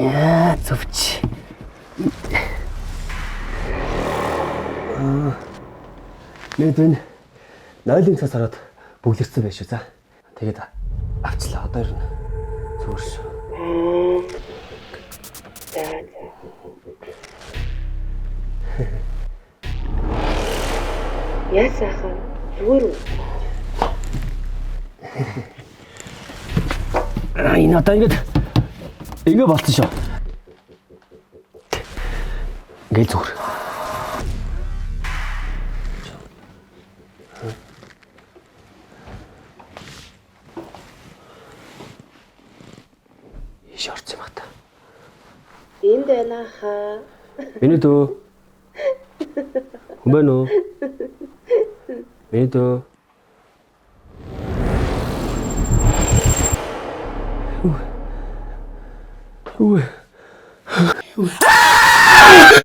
Яа, зөвч. Нэг энэ нойлын цас ороод бүглэрсэн байх шүү. За. Тэгээд авчлаа. Одоо ер нь зүгээр шүү. Яа сайхан зүгээр үү? Энэ одоо ингэ болсон шүү. Ингээл зүгээр. Шорц юм ата. Энд байна хаа. Миний дөө. Хүн байна уу? Миний дөө. Үгүй.